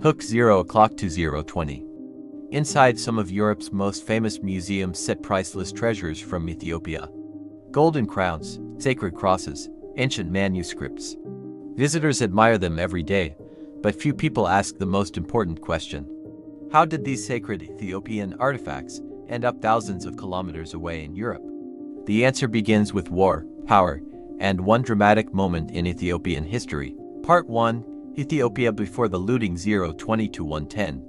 Hook 0 o'clock to 0:20. Inside some of Europe's most famous museums sit priceless treasures from Ethiopia. Golden crowns, sacred crosses, ancient manuscripts. Visitors admire them every day, but few people ask the most important question. How did these sacred Ethiopian artifacts end up thousands of kilometers away in Europe? The answer begins with war, power, and one dramatic moment in Ethiopian history. Part 1. Ethiopia before the looting 0:20 to 1:10.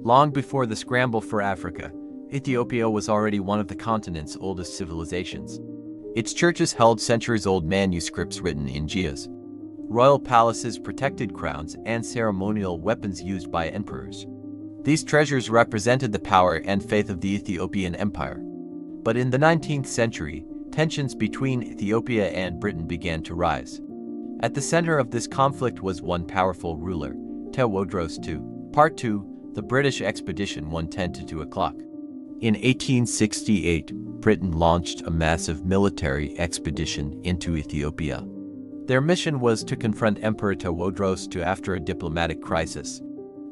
Long before the scramble for Africa, Ethiopia was already one of the continent's oldest civilizations. Its churches held centuries-old manuscripts written in Ge'ez. Royal palaces protected crowns and ceremonial weapons used by emperors. These treasures represented the power and faith of the Ethiopian Empire. But in the 19th century, tensions between Ethiopia and Britain began to rise. At the center of this conflict was one powerful ruler, Tewodros II. Part 2. The British Expedition 1:10 to 2 o'clock. In 1868, Britain launched a massive military expedition into Ethiopia. Their mission was to confront Emperor Tewodros II after a diplomatic crisis.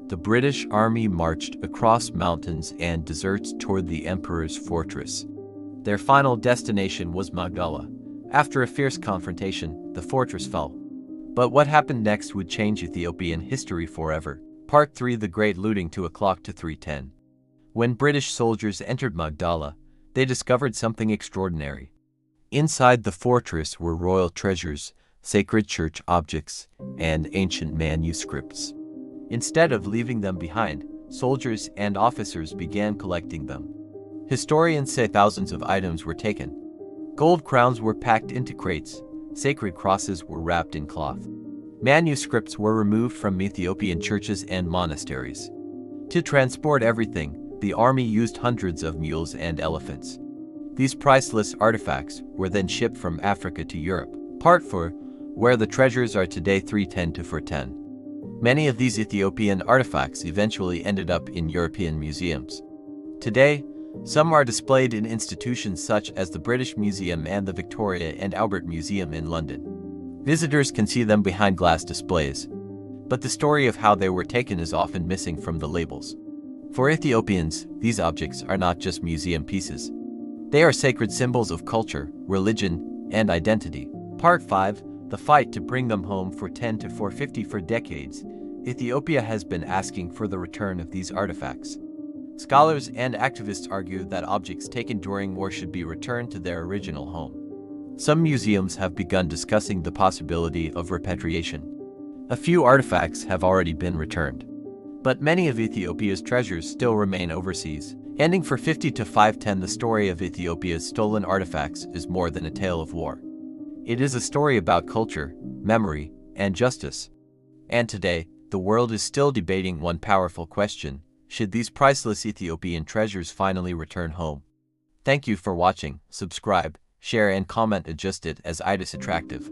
The British army marched across mountains and deserts toward the emperor's fortress. Their final destination was Magdala. After a fierce confrontation, the fortress fell. But what happened next would change Ethiopian history forever. Part 3. The Great Looting 2 o'clock to 3:10. When British soldiers entered Magdala, they discovered something extraordinary. Inside the fortress were royal treasures, sacred church objects, and ancient manuscripts. Instead of leaving them behind, soldiers and officers began collecting them. Historians say thousands of items were taken. Gold crowns were packed into crates, sacred crosses were wrapped in cloth. Manuscripts were removed from Ethiopian churches and monasteries. To transport everything, the army used hundreds of mules and elephants. These priceless artifacts were then shipped from Africa to Europe. Part 4. Where the treasures are today 3:10 to 4:10. Many of these Ethiopian artifacts eventually ended up in European museums. Today, some are displayed in institutions such as the British Museum and the Victoria and Albert Museum in London. Visitors can see them behind glass displays. But the story of how they were taken is often missing from the labels. For Ethiopians, these objects are not just museum pieces. They are sacred symbols of culture, religion, and identity. Part 5. The fight to bring them home for 10 to 450. For decades, Ethiopia has been asking for the return of these artifacts. Scholars and activists argue that objects taken during war should be returned to their original home. Some museums have begun discussing the possibility of repatriation. A few artifacts have already been returned. But many of Ethiopia's treasures still remain overseas. Ending for 50 to 5:10. The story of Ethiopia's stolen artifacts is more than a tale of war. It is a story about culture, memory, and justice. And today, the world is still debating one powerful question: should these priceless Ethiopian treasures finally return home? Thank you for watching. Subscribe, share, and comment. Adjust it as it is attractive.